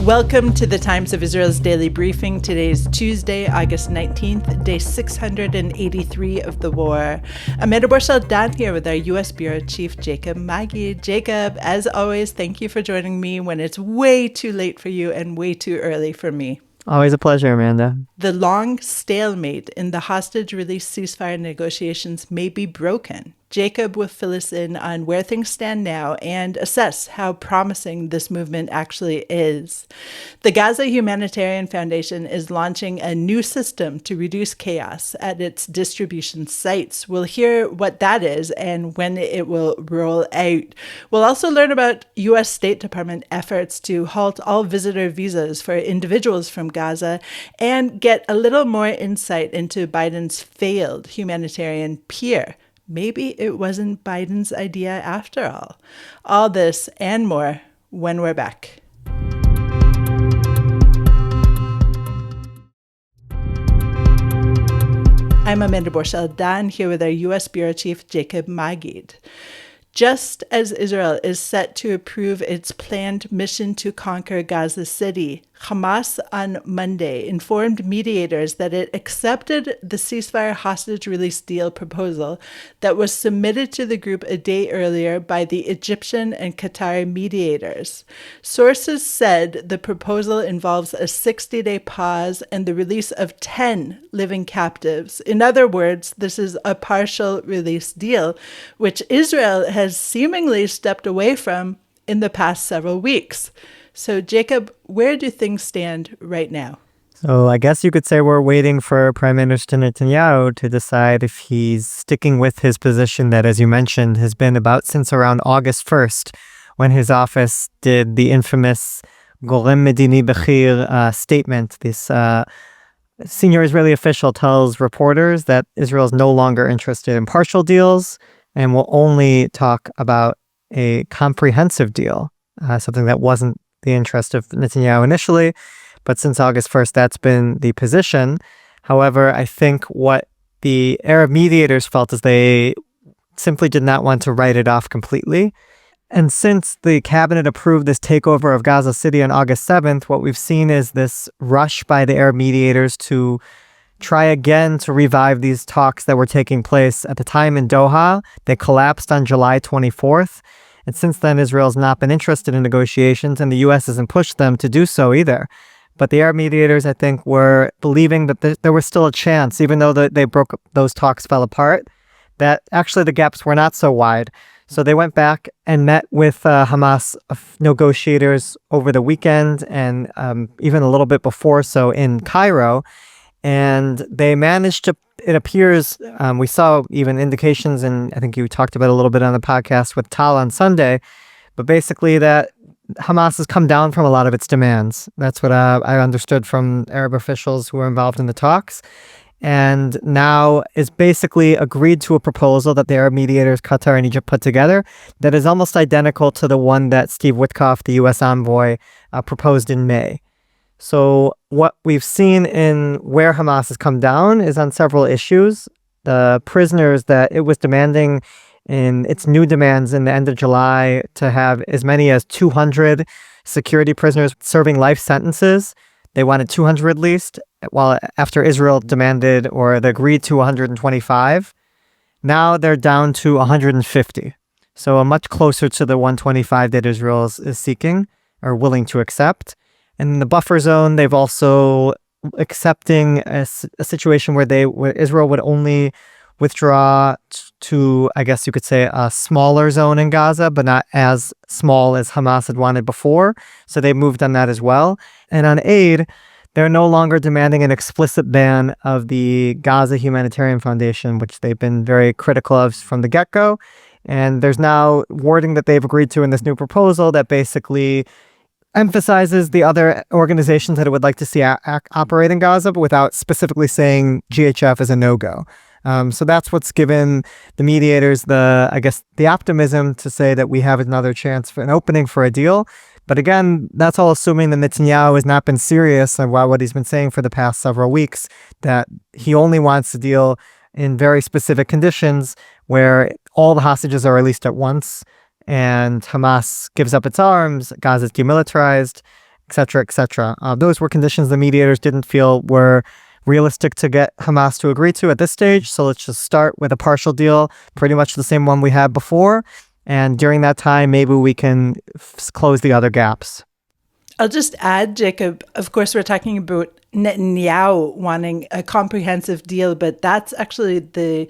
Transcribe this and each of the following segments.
Welcome to the Times of Israel's daily briefing. Today is Tuesday, August 19th, day 683 of the war. Amanda Borschel-Dan here with our U.S. Bureau Chief, Jacob Magid. Jacob, as always, thank you for joining me when it's way too late for you and way too early for me. Always a pleasure, Amanda. The long stalemate in the hostage release ceasefire negotiations may be broken. Jacob will fill us in on where things stand now and assess how promising this movement actually is. The Gaza Humanitarian Foundation is launching a new system to reduce chaos at its distribution sites. We'll hear what that is and when it will roll out. We'll also learn about U.S. State Department efforts to halt all visitor visas for individuals from Gaza and get a little more insight into Biden's failed humanitarian pier. Maybe it wasn't Biden's idea after all. All this and more when we're back. I'm Amanda Borschel-Dan here with our U.S. Bureau Chief, Jacob Magid. Just as Israel is set to approve its planned mission to conquer Gaza City, Hamas on Monday informed mediators that it accepted the ceasefire-hostage release deal proposal that was submitted to the group a day earlier by the Egyptian and Qataris mediators. Sources said the proposal involves a 60-day pause and the release of 10 living captives. In other words, this is a partial release deal, which Israel has seemingly stepped away from in the past several weeks. So, Jacob, where do things stand right now? So I guess you could say we're waiting for Prime Minister Netanyahu to decide if he's sticking with his position that, as you mentioned, has been about since around August 1st, when his office did the infamous Gorem Medini Bechir statement. This senior Israeli official tells reporters that Israel is no longer interested in partial deals and will only talk about a comprehensive deal, something that wasn't the interest of Netanyahu initially, but since August 1st, that's been the position. However, I think what the Arab mediators felt is they simply did not want to write it off completely. And since the cabinet approved this takeover of Gaza City on August 7th, what we've seen is this rush by the Arab mediators to try again to revive these talks that were taking place at the time in Doha. They collapsed on July 24th. And since then, Israel's not been interested in negotiations, and the U.S. hasn't pushed them to do so either. But the Arab mediators, I think, were believing that there was still a chance, even though those talks fell apart, that actually the gaps were not so wide. So they went back and met with Hamas negotiators over the weekend and even a little bit before so in Cairo. And they managed to, it appears, we saw even indications, and I think you talked about a little bit on the podcast with Tal on Sunday, but basically that Hamas has come down from a lot of its demands. That's what I understood from Arab officials who were involved in the talks. And now is basically agreed to a proposal that the Arab mediators, Qatar and Egypt put together that is almost identical to the one that Steve Witkoff, the U.S. envoy, proposed in May. So what we've seen in where Hamas has come down is on several issues. The prisoners that it was demanding in its new demands in the end of July to have as many as 200 security prisoners serving life sentences. They wanted 200 at least, while after Israel demanded or they agreed to 125. Now they're down to 150. So much closer to the 125 that Israel is seeking or willing to accept. And in the buffer zone, they've also accepting a situation where Israel would only withdraw to, I guess you could say, a smaller zone in Gaza, but not as small as Hamas had wanted before. So they moved on that as well. And on aid, they're no longer demanding an explicit ban of the Gaza Humanitarian Foundation, which they've been very critical of from the get-go. And there's now wording that they've agreed to in this new proposal that basically emphasizes the other organizations that it would like to see operate in Gaza, but without specifically saying GHF is a no-go. So that's what's given the mediators the optimism to say that we have another chance for an opening for a deal. But again, that's all assuming that Netanyahu has not been serious about what he's been saying for the past several weeks, that he only wants to deal in very specific conditions where all the hostages are released at once and Hamas gives up its arms, Gaza is demilitarized, et cetera, et cetera. Those were conditions the mediators didn't feel were realistic to get Hamas to agree to at this stage. So let's just start with a partial deal, pretty much the same one we had before. And during that time, maybe we can close the other gaps. I'll just add, Jacob, of course, we're talking about Netanyahu wanting a comprehensive deal, but that's actually the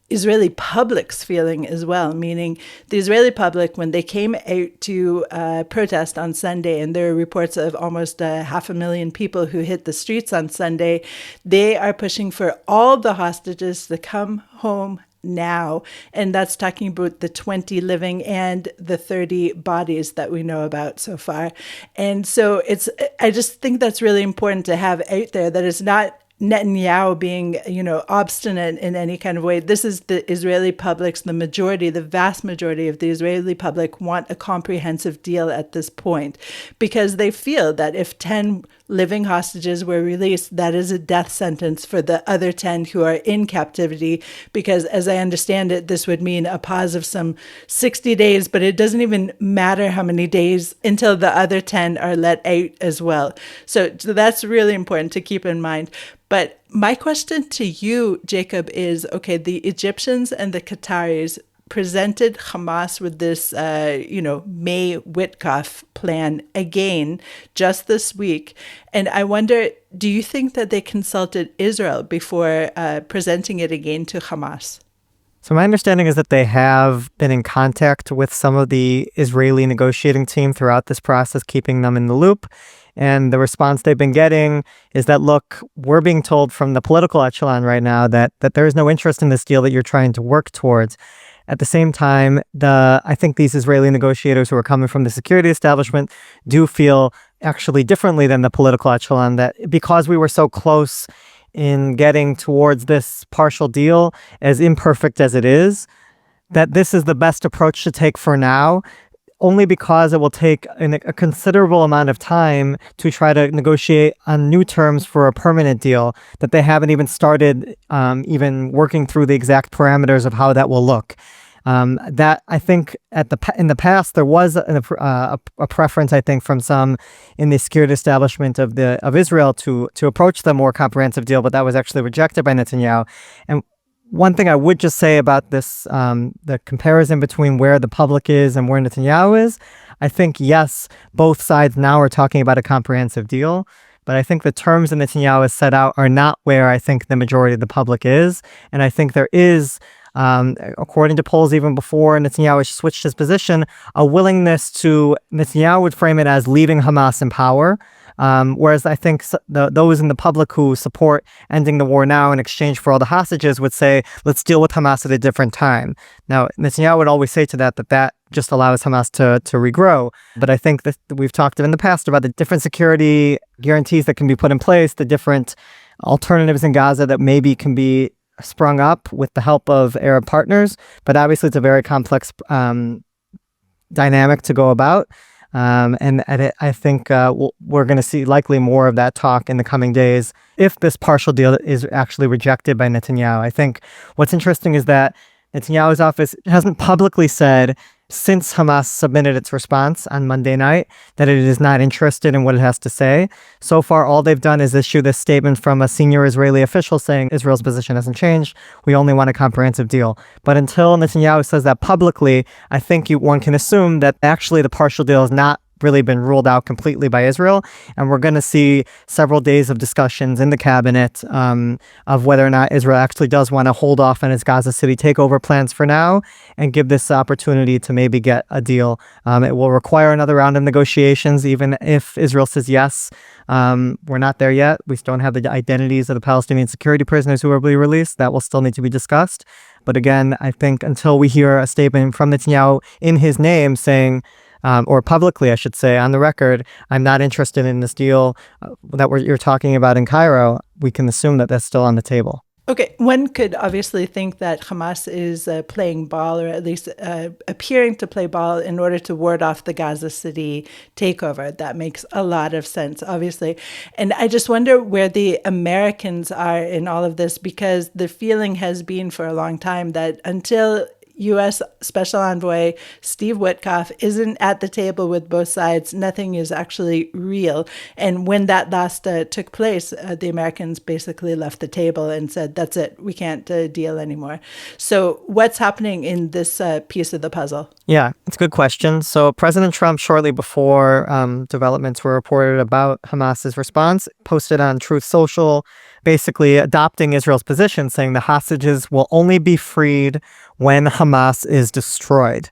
Israeli public's feeling as well, meaning the Israeli public, when they came out to protest on Sunday, and there are reports of almost 500,000 people who hit the streets on Sunday, they are pushing for all the hostages to come home now. And that's talking about the 20 living and the 30 bodies that we know about so far. And so I just think that's really important to have out there, that it's not Netanyahu being, obstinate in any kind of way. This is the Israeli public's, the vast majority of the Israeli public want a comprehensive deal at this point, because they feel that if 10 living hostages were released, that is a death sentence for the other 10 who are in captivity, because as I understand it, this would mean a pause of some 60 days, but it doesn't even matter how many days until the other 10 are let out as well. So that's really important to keep in mind. But my question to you, Jacob, is, okay, the Egyptians and the Qataris presented Hamas with this, May Witkoff plan again just this week. And I wonder, do you think that they consulted Israel before presenting it again to Hamas? So my understanding is that they have been in contact with some of the Israeli negotiating team throughout this process, keeping them in the loop. And the response they've been getting is that, look, we're being told from the political echelon right now that there is no interest in this deal that you're trying to work towards. At the same time, I think these Israeli negotiators who are coming from the security establishment do feel actually differently than the political echelon, that because we were so close in getting towards this partial deal, as imperfect as it is, that this is the best approach to take for now, only because it will take a considerable amount of time to try to negotiate on new terms for a permanent deal, that they haven't even started even working through the exact parameters of how that will look. That I think in the past there was a preference, I think, from some in the security establishment of Israel to approach the more comprehensive deal, but that was actually rejected by Netanyahu. And one thing I would just say about this, the comparison between where the public is and where Netanyahu is, I think, yes, both sides now are talking about a comprehensive deal, but I think the terms that Netanyahu has set out are not where I think the majority of the public is. And I think there is, according to polls even before Netanyahu switched his position, a willingness to, Netanyahu would frame it as leaving Hamas in power. Whereas I think those in the public who support ending the war now in exchange for all the hostages would say, let's deal with Hamas at a different time. Now, Netanyahu would always say to that just allows Hamas to regrow. But I think that we've talked in the past about the different security guarantees that can be put in place, the different alternatives in Gaza that maybe can be sprung up with the help of Arab partners. But obviously it's a very complex dynamic to go about. And I think we're going to see likely more of that talk in the coming days if this partial deal is actually rejected by Netanyahu. I think what's interesting is that Netanyahu's office hasn't publicly said, since Hamas submitted its response on Monday night, that it is not interested in what it has to say. So far, all they've done is issue this statement from a senior Israeli official saying Israel's position hasn't changed. We only want a comprehensive deal. But until Netanyahu says that publicly, I think one can assume that actually the partial deal has not really been ruled out completely by Israel. And we're going to see several days of discussions in the cabinet of whether or not Israel actually does want to hold off on its Gaza City takeover plans for now and give this opportunity to maybe get a deal. It will require another round of negotiations, even if Israel says yes. We're not there yet. We still don't have the identities of the Palestinian security prisoners who will be released. That will still need to be discussed. But again, I think until we hear a statement from Netanyahu in his name saying, or publicly, I should say, on the record, I'm not interested in this deal that you're talking about in Cairo, we can assume that that's still on the table. Okay, one could obviously think that Hamas is playing ball, or at least appearing to play ball in order to ward off the Gaza City takeover. That makes a lot of sense, obviously. And I just wonder where the Americans are in all of this, because the feeling has been for a long time that until U.S. Special Envoy Steve Witkoff isn't at the table with both sides. Nothing is actually real. And when that last took place, the Americans basically left the table and said, that's it, we can't deal anymore. So what's happening in this piece of the puzzle? Yeah, it's a good question. So President Trump, shortly before developments were reported about Hamas's response, posted on Truth Social, basically adopting Israel's position, saying the hostages will only be freed when Hamas is destroyed.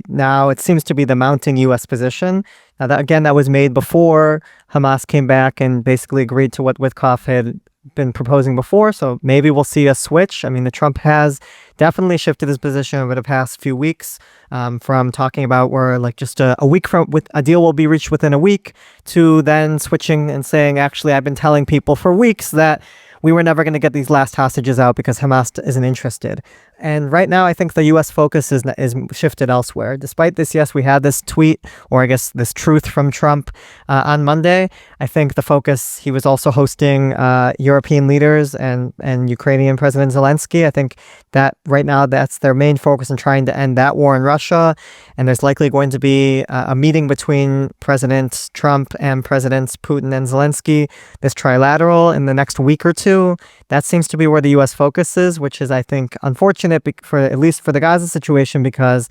Now it seems to be the mounting U.S. position. Now, that was made before Hamas came back and basically agreed to what Witkoff had been proposing before. So maybe we'll see a switch. I mean, the Trump has definitely shifted his position over the past few weeks, from talking about where like just a week from with a deal will be reached within a week, to then switching and saying, actually, I've been telling people for weeks that we were never going to get these last hostages out because Hamas isn't interested. And right now, I think the U.S. focus is shifted elsewhere. Despite this, yes, we had this tweet, or I guess this truth from Trump on Monday. I think the focus, he was also hosting European leaders and Ukrainian President Zelensky. I think that right now that's their main focus in trying to end that war in Russia. And there's likely going to be a meeting between President Trump and Presidents Putin and Zelensky, this trilateral, in the next week or two. That seems to be where the U.S. focus is, which is, I think, unfortunate for at least for the Gaza situation, because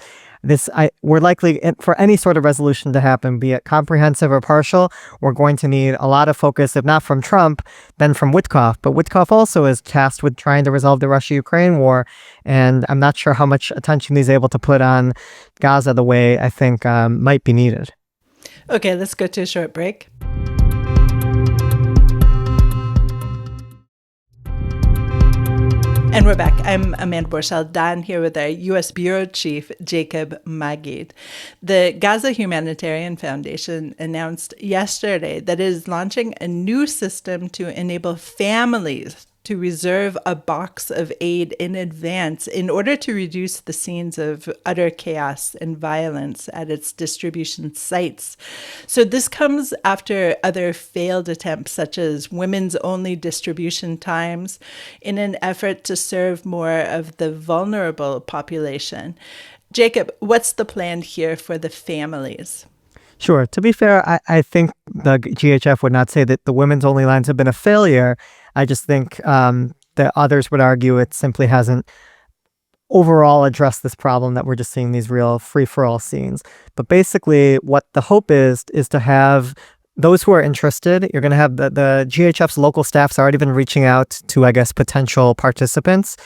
we're likely, for any sort of resolution to happen, be it comprehensive or partial, we're going to need a lot of focus, if not from Trump, then from Witkoff. But Witkoff also is tasked with trying to resolve the Russia-Ukraine war, and I'm not sure how much attention he's able to put on Gaza the way I think might be needed. Okay, let's go to a short break. And we're back. I'm Amanda Borschel-Dan here with our U.S. Bureau Chief, Jacob Magid. The Gaza Humanitarian Foundation announced yesterday that it is launching a new system to enable families to reserve a box of aid in advance in order to reduce the scenes of utter chaos and violence at its distribution sites. So this comes after other failed attempts, such as women's only distribution times, in an effort to serve more of the vulnerable population. Jacob, what's the plan here for the families? Sure. To be fair, I think the GHF would not say that the women's only lines have been a failure. I just think that others would argue it simply hasn't overall addressed this problem that we're just seeing these real free-for-all scenes. But basically, what the hope is to have those who are interested. You're going to have the GHF's local staff's already been reaching out to, I guess, potential participants.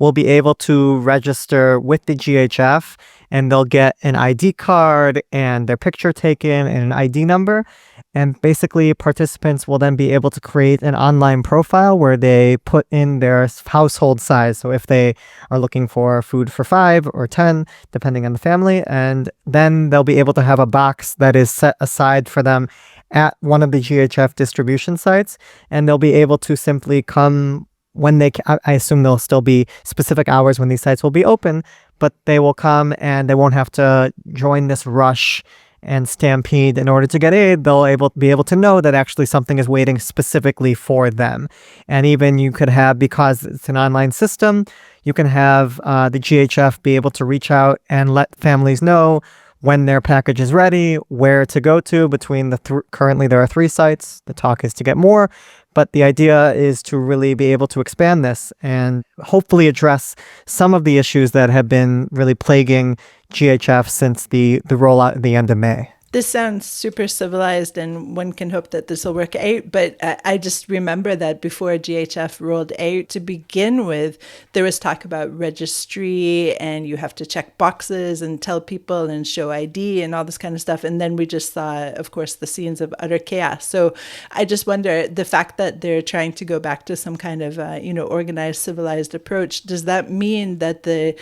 Will be able to register with the GHF, and they'll get an ID card and their picture taken and an ID number. And basically, participants will then be able to create an online profile where they put in their household size. So if they are looking for food for 5 or 10, depending on the family, and then they'll be able to have a box that is set aside for them at one of the GHF distribution sites, and they'll be able to simply come when they, I assume there'll still be specific hours when these sites will be open, but they will come and they won't have to join this rush and stampede in order to get aid. They'll be able to know that actually something is waiting specifically for them. And even you could have, because it's an online system, you can have the GHF be able to reach out and let families know when their package is ready, where to go to between currently there are 3 sites. The talk is to get more, but the idea is to really be able to expand this and hopefully address some of the issues that have been really plaguing GHF since the rollout at the end of May. This sounds super civilized, and one can hope that this will work out. But I just remember that before GHF rolled out, to begin with, there was talk about registry, and you have to check boxes and tell people and show ID and all this kind of stuff. And then we just saw, of course, the scenes of utter chaos. So I just wonder, the fact that they're trying to go back to some kind of, organized, civilized approach, does that mean that the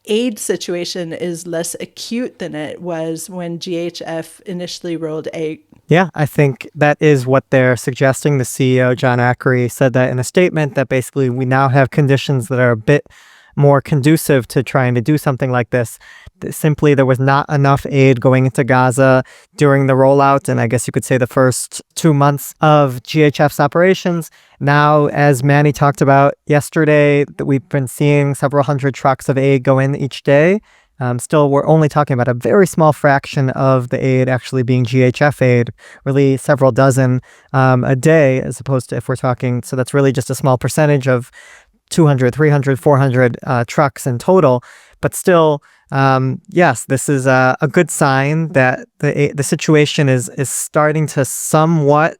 aid situation is less acute than it was when GHF initially rolled out? Yeah, I think that is what they're suggesting. The CEO, John Ackery, said that in a statement, that basically we now have conditions that are a bit more conducive to trying to do something like this. Simply, there was not enough aid going into Gaza during the rollout, and I guess you could say the first 2 months of GHF's operations. Now, as Manny talked about yesterday, that we've been seeing several hundred trucks of aid go in each day. Still, we're only talking about a very small fraction of the aid actually being GHF aid, really several dozen a day, as opposed to if we're talking, so that's really just a small percentage of 200, 300, 400 trucks in total. But still, yes, this is a good sign that the situation is starting to somewhat,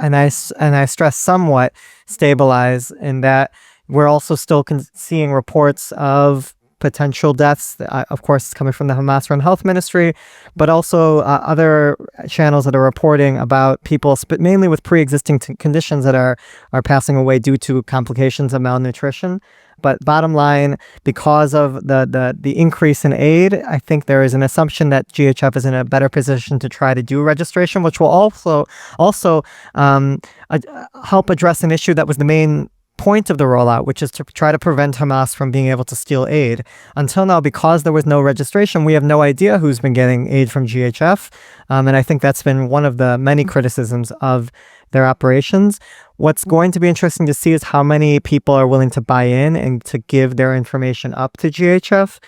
and I stress somewhat, stabilize, in that we're also still seeing reports of potential deaths. Of course, it's coming from the Hamas-run health ministry, but also other channels that are reporting about people, mainly with pre-existing conditions, that are passing away due to complications of malnutrition. But bottom line, because of the increase in aid, I think there is an assumption that GHF is in a better position to try to do registration, which will also help address an issue that was the main point of the rollout, which is to try to prevent Hamas from being able to steal aid. Until now, because there was no registration, we have no idea who's been getting aid from GHF. And I think that's been one of the many criticisms of their operations. What's going to be interesting to see is how many people are willing to buy in and to give their information up to GHF,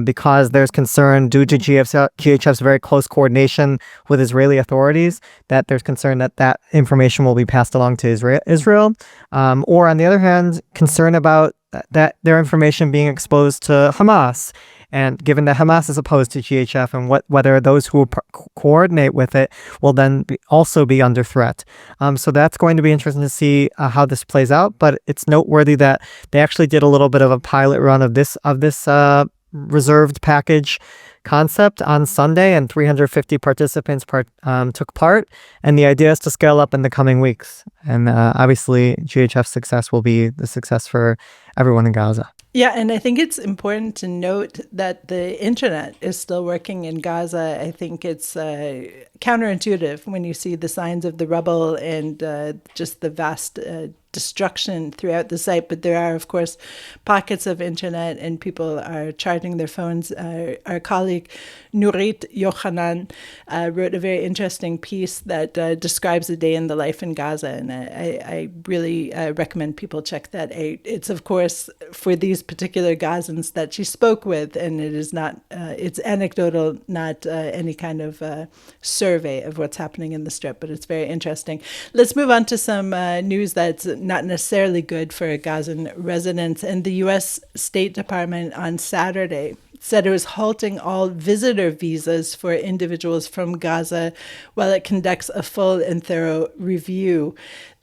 because there's concern due to GHF's very close coordination with Israeli authorities, that there's concern that that information will be passed along to Israel. Or on the other hand, concern about that their information being exposed to Hamas. And given that Hamas is opposed to GHF, and whether those who coordinate with it will then also be under threat. So that's going to be interesting to see how this plays out. But it's noteworthy that they actually did a little bit of a pilot run of this reserved package concept on Sunday, and 350 participants took part. And the idea is to scale up in the coming weeks. And obviously, GHF's success will be the success for everyone in Gaza. Yeah, and I think it's important to note that the internet is still working in Gaza. I think it's counterintuitive when you see the signs of the rubble and just the vast destruction throughout the site. But there are, of course, pockets of internet, and people are charging their phones. Our colleague Nurit Yochanan wrote a very interesting piece that describes a day in the life in Gaza, and I really recommend people check that out. It's, of course, for these particular Gazans that she spoke with, and it is not, it's anecdotal, not any kind of survey of what's happening in the Strip, but it's very interesting. Let's move on to some news that's not necessarily good for Gazan residents. And the U.S. State Department on Saturday said it was halting all visitor visas for individuals from Gaza while it conducts a full and thorough review.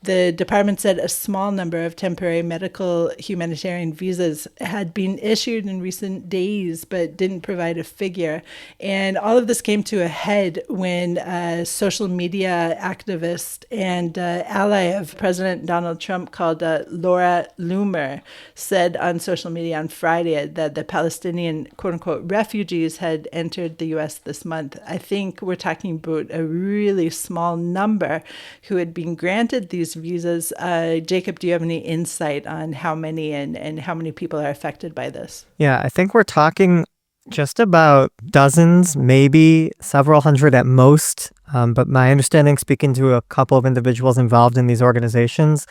The department said a small number of temporary medical humanitarian visas had been issued in recent days, but didn't provide a figure. And all of this came to a head when a social media activist and ally of President Donald Trump called Laura Loomer said on social media on Friday that the Palestinian quote-unquote refugees had entered the U.S. this month. I think we're talking about a really small number who had been granted these visas. Jacob, do you have any insight on how many and how many people are affected by this? Yeah, I think we're talking just about dozens, maybe several hundred at most. But my understanding, speaking to a couple of individuals involved in these organizations,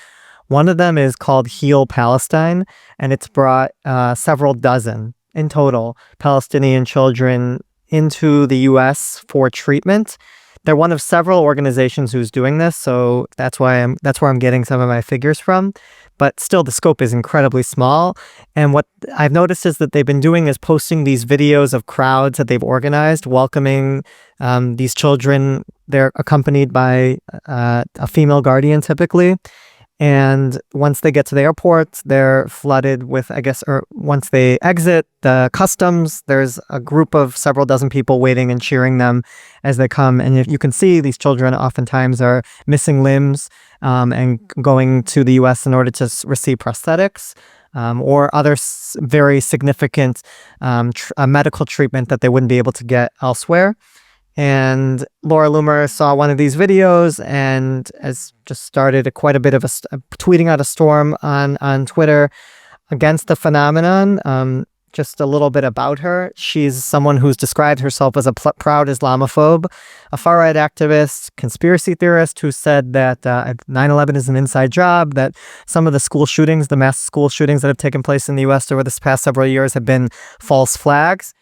one of them is called Heal Palestine, and it's brought several dozen in total Palestinian children into the U.S. for treatment. They're one of several organizations who's doing this, so that's where I'm getting some of my figures from. But still, the scope is incredibly small. And what I've noticed is that they've been doing is posting these videos of crowds that they've organized, welcoming these children. They're accompanied by a female guardian, typically. And once they get to the airport, they're flooded with, or once they exit the customs, there's a group of several dozen people waiting and cheering them as they come. And if you can see, these children oftentimes are missing limbs and going to the U.S. in order to receive prosthetics or other very significant medical treatment that they wouldn't be able to get elsewhere. And Laura Loomer saw one of these videos and has just started quite a bit of tweeting out a storm on Twitter against the phenomenon. Just a little bit about her. She's someone who's described herself as a proud Islamophobe, a far-right activist, conspiracy theorist who said that 9/11 is an inside job, that some of the school shootings, the mass school shootings that have taken place in the U.S. over this past several years have been false flags.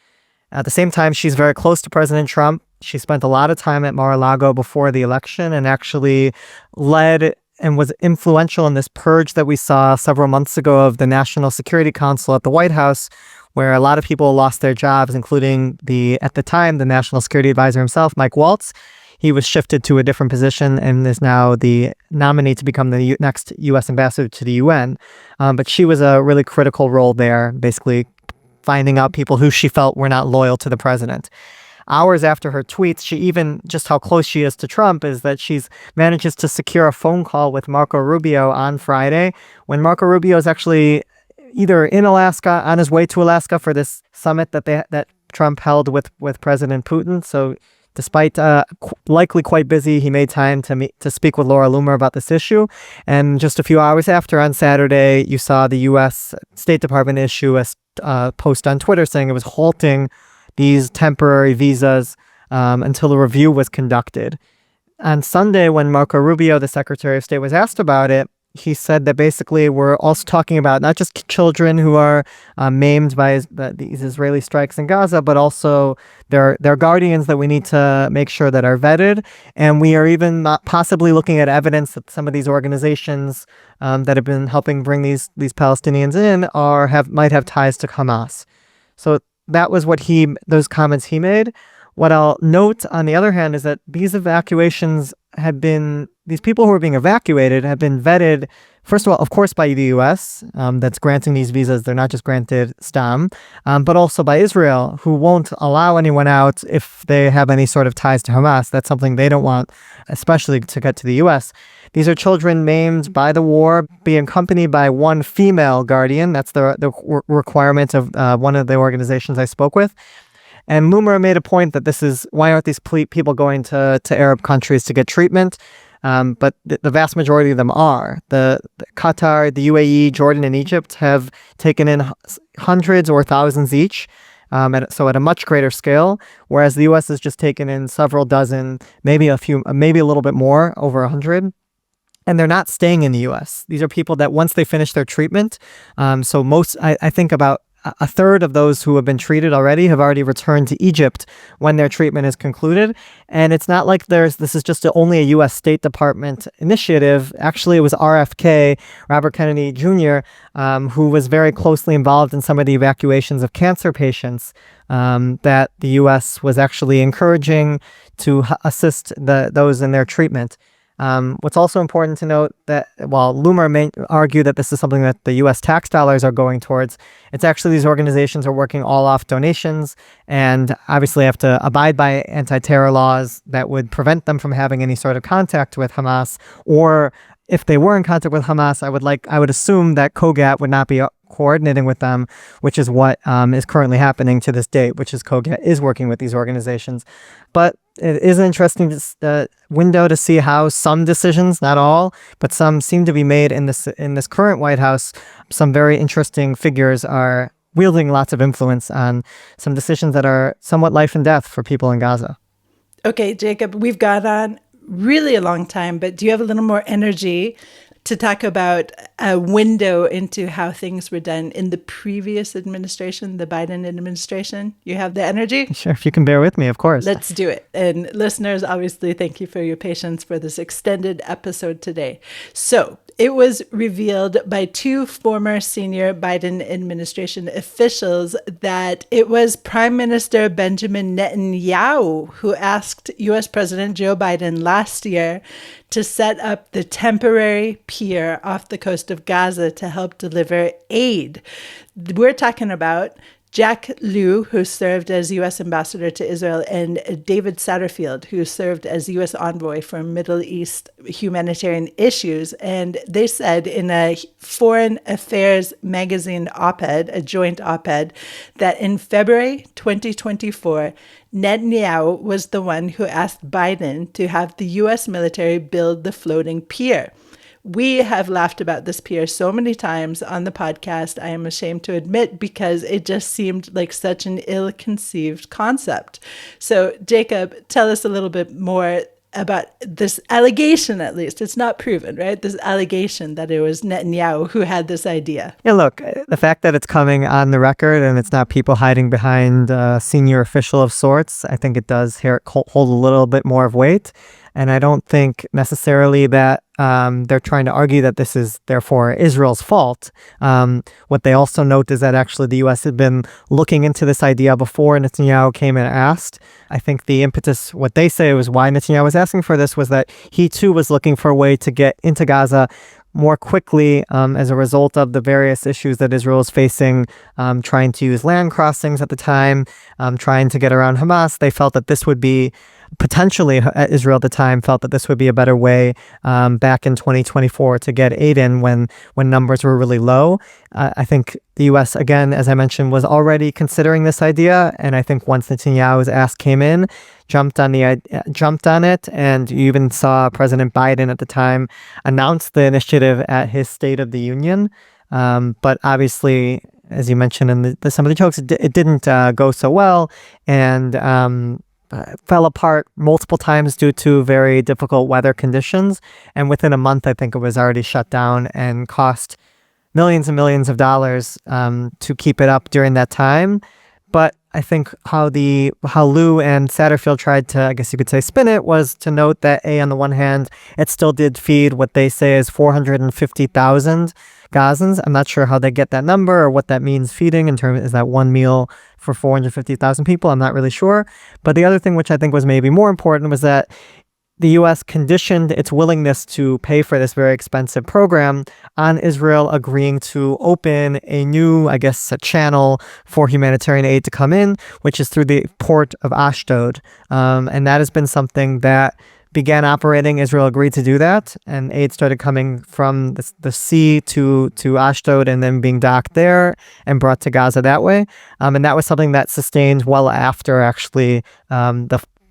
At the same time, she's very close to President Trump. She spent a lot of time at Mar-a-Lago before the election and actually led and was influential in this purge that we saw several months ago of the National Security Council at the White House, where a lot of people lost their jobs, including at the time, the National Security Advisor himself, Mike Waltz. He was shifted to a different position and is now the nominee to become the next U.S. ambassador to the UN. But she was a really critical role there, basically finding out people who she felt were not loyal to the president. Hours after her tweets, she even, just how close she is to Trump, is that she's manages to secure a phone call with Marco Rubio on Friday, when Marco Rubio is actually either in Alaska, on his way to Alaska for this summit that Trump held with President Putin. So despite likely quite busy, he made time to speak with Laura Loomer about this issue. And just a few hours after, on Saturday, you saw the U.S. State Department issue a post on Twitter saying it was halting these temporary visas until a review was conducted. On Sunday, when Marco Rubio, the Secretary of State, was asked about it, he said that basically we're also talking about not just children who are maimed by these Israeli strikes in Gaza, but also their guardians that we need to make sure that are vetted. And we are even possibly looking at evidence that some of these organizations that have been helping bring these Palestinians in might have ties to Hamas. So that was those comments he made. What I'll note, on the other hand, is that these people who are being evacuated have been vetted, first of all, of course, by the U.S. That's granting these visas. They're not just granted STAM, but also by Israel, who won't allow anyone out if they have any sort of ties to Hamas. That's something they don't want, especially to get to the U.S. These are children maimed by the war, being accompanied by one female guardian. That's the requirement of one of the organizations I spoke with. And Loomer made a point that why aren't these people going to Arab countries to get treatment? But the vast majority of them are. The Qatar, the UAE, Jordan, and Egypt have taken in hundreds or thousands each, so at a much greater scale, whereas the U.S. has just taken in several dozen, maybe a little bit more, over 100. And they're not staying in the U.S. These are people that once they finish their treatment, I think about a third of those who have been treated already have already returned to Egypt when their treatment is concluded. And it's not like this is just only a U.S. State Department initiative. Actually, it was RFK, Robert Kennedy Jr., who was very closely involved in some of the evacuations of cancer patients that the U.S. was actually encouraging to assist those in their treatment. What's also important to note that while Loomer may argue that this is something that the U.S. tax dollars are going towards, it's actually these organizations are working all off donations and obviously have to abide by anti-terror laws that would prevent them from having any sort of contact with Hamas. Or if they were in contact with Hamas, I would assume that COGAT would not be coordinating with them, which is what is currently happening to this date, which is COGAT is working with these organizations. But it is an interesting window to see how some decisions, not all, but some seem to be made in this current White House. Some very interesting figures are wielding lots of influence on some decisions that are somewhat life and death for people in Gaza. Okay, Jacob, we've got on really a long time, but do you have a little more energy to talk about a window into how things were done in the previous administration, the Biden administration? You have the energy? Sure, if you can bear with me, of course. Let's do it. And listeners, obviously, thank you for your patience for this extended episode today. So it was revealed by two former senior Biden administration officials that it was Prime Minister Benjamin Netanyahu who asked U.S. President Joe Biden last year to set up the temporary pier off the coast of Gaza to help deliver aid. We're talking about Jack Lew, who served as U.S. ambassador to Israel, and David Satterfield, who served as U.S. envoy for Middle East humanitarian issues. And they said in a Foreign Affairs magazine op-ed, a joint op-ed, that in February 2024, Netanyahu was the one who asked Biden to have the U.S. military build the floating pier. We have laughed about this pier so many times on the podcast, I am ashamed to admit, because it just seemed like such an ill-conceived concept. So, Jacob, tell us a little bit more about this allegation, at least. It's not proven, right? This allegation that it was Netanyahu who had this idea. Yeah, look, the fact that it's coming on the record and it's not people hiding behind a senior official of sorts, I think it does hold a little bit more of weight. And I don't think necessarily that they're trying to argue that this is therefore Israel's fault. What they also note is that actually the U.S. had been looking into this idea before Netanyahu came and asked. I think the impetus, what they say was why Netanyahu was asking for this, was that he too was looking for a way to get into Gaza more quickly as a result of the various issues that Israel is facing, trying to use land crossings at the time, trying to get around Hamas. They felt that this would be potentially, Israel at the time felt that this would be a better way back in 2024 to get aid in when numbers were really low. I think the U.S., again, as I mentioned, was already considering this idea. And I think once Netanyahu's ask came in, jumped on it. And you even saw President Biden at the time announce the initiative at his State of the Union. But obviously, as you mentioned in some of the jokes, it didn't go so well. And fell apart multiple times due to very difficult weather conditions. And within a month, I think it was already shut down and cost millions and millions of dollars to keep it up during that time. But I think how Lou and Satterfield tried to, I guess you could say, spin it was to note that, on the one hand, it still did feed what they say is 450,000 Gazans. I'm not sure how they get that number or what that means feeding in terms, is that one meal for 450,000 people? I'm not really sure. But the other thing, which I think was maybe more important, was that the U.S. conditioned its willingness to pay for this very expensive program on Israel agreeing to open a new, I guess, a channel for humanitarian aid to come in, which is through the port of Ashdod. And that has been something that began operating. Israel agreed to do that, and aid started coming from the sea to Ashdod and then being docked there and brought to Gaza that way. And that was something that sustained well after actually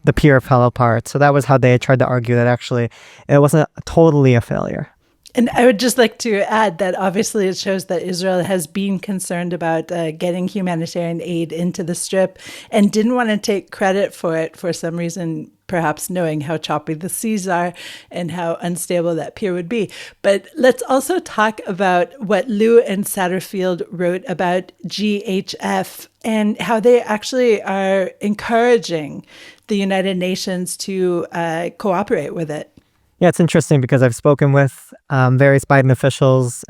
the pier fell apart. So that was how they tried to argue that actually it wasn't totally a failure. And I would just like to add that obviously it shows that Israel has been concerned about getting humanitarian aid into the Strip and didn't want to take credit for it for some reason, perhaps knowing how choppy the seas are and how unstable that pier would be. But let's also talk about what Lou and Satterfield wrote about GHF and how they actually are encouraging the United Nations to cooperate with it. Yeah, it's interesting because I've spoken with various Biden officials,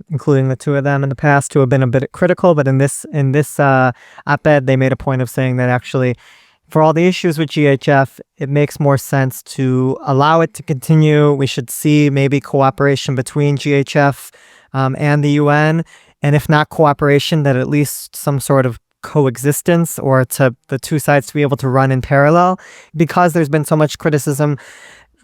including the two of them in the past, who have been a bit critical. But in this op-ed, they made a point of saying that actually, for all the issues with GHF, it makes more sense to allow it to continue. We should see maybe cooperation between GHF and the UN, and if not cooperation, that at least some sort of coexistence, or to the two sides to be able to run in parallel, because there's been so much criticism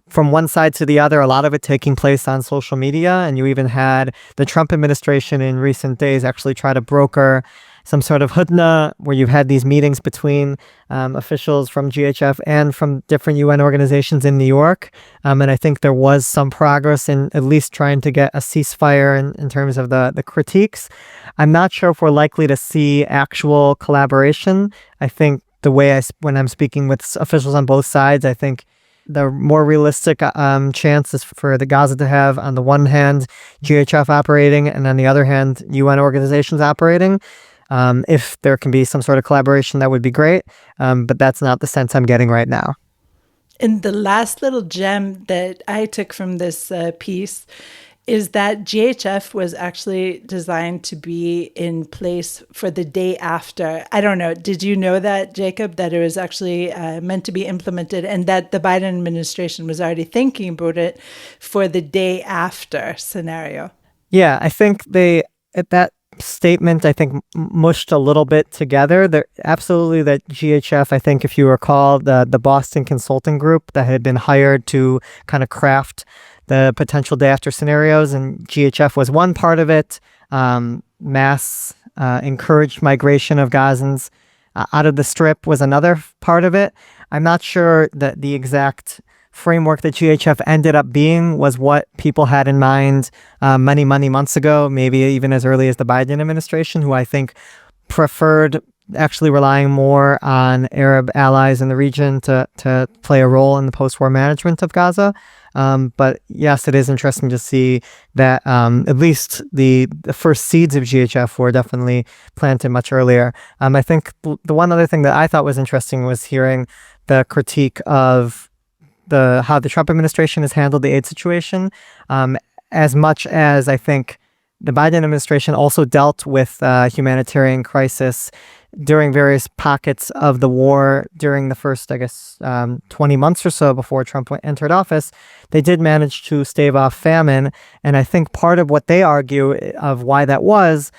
from one side to the other, a lot of it taking place on social media. And you even had the Trump administration in recent days actually try to broker some sort of hudna, where you've had these meetings between officials from GHF and from different UN organizations in New York. And I think there was some progress in at least trying to get a ceasefire in terms of the critiques. I'm not sure if we're likely to see actual collaboration. I think the way when I'm speaking with officials on both sides, I think the more realistic chance is for the Gaza to have, on the one hand, GHF operating, and on the other hand, UN organizations operating. If there can be some sort of collaboration, that would be great. But that's not the sense I'm getting right now. And the last little gem that I took from this piece is that GHF was actually designed to be in place for the day after. I don't know. Did you know that, Jacob, that it was actually meant to be implemented, and that the Biden administration was already thinking about it for the day after scenario? Yeah, I think that statement, I think, mushed a little bit together. Absolutely, that GHF, I think, if you recall, the Boston Consulting Group that had been hired to kind of craft the potential day after scenarios, and GHF was one part of it. Mass encouraged migration of Gazans out of the Strip was another part of it. I'm not sure that the exact framework that GHF ended up being was what people had in mind many months ago, maybe even as early as the Biden administration, who I think preferred actually relying more on Arab allies in the region to play a role in the post-war management of Gaza. But yes, it is interesting to see that at least the first seeds of GHF were definitely planted much earlier. I think the one other thing that I thought was interesting was hearing the critique of how the Trump administration has handled the aid situation, as much as I think the Biden administration also dealt with humanitarian crisis during various pockets of the war during the first, 20 months or so before Trump entered office. They did manage to stave off famine. And I think part of what they argue of why that was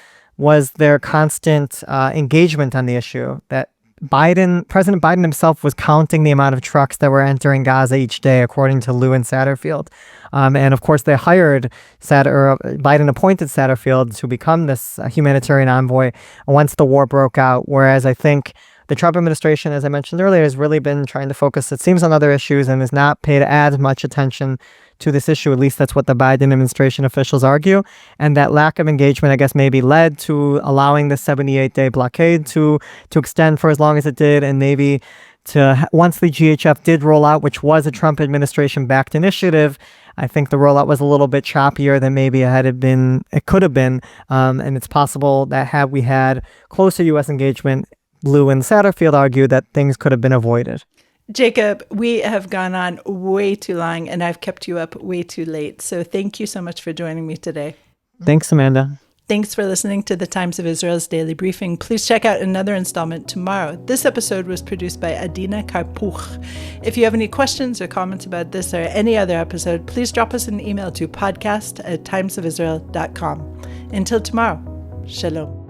their constant engagement on the issue, that President Biden himself was counting the amount of trucks that were entering Gaza each day, according to Lewin Satterfield. And of course, they hired Biden appointed Satterfield to become this humanitarian envoy once the war broke out. Whereas I think the Trump administration, as I mentioned earlier, has really been trying to focus, it seems, on other issues and has not paid as much attention to this issue. At least that's what the Biden administration officials argue. And that lack of engagement, I guess, maybe led to allowing the 78-day blockade to extend for as long as it did, and maybe once the GHF did roll out, which was a Trump administration-backed initiative, I think the rollout was a little bit choppier than maybe it could have been. And it's possible that had we had closer U.S. engagement, Lewin Satterfield argued that things could have been avoided. Jacob, we have gone on way too long, and I've kept you up way too late. So thank you so much for joining me today. Thanks, Amanda. Thanks for listening to the Times of Israel's Daily Briefing. Please check out another installment tomorrow. This episode was produced by Adina Karpuch. If you have any questions or comments about this or any other episode, please drop us an email to podcast@timesofisrael.com. Until tomorrow, shalom.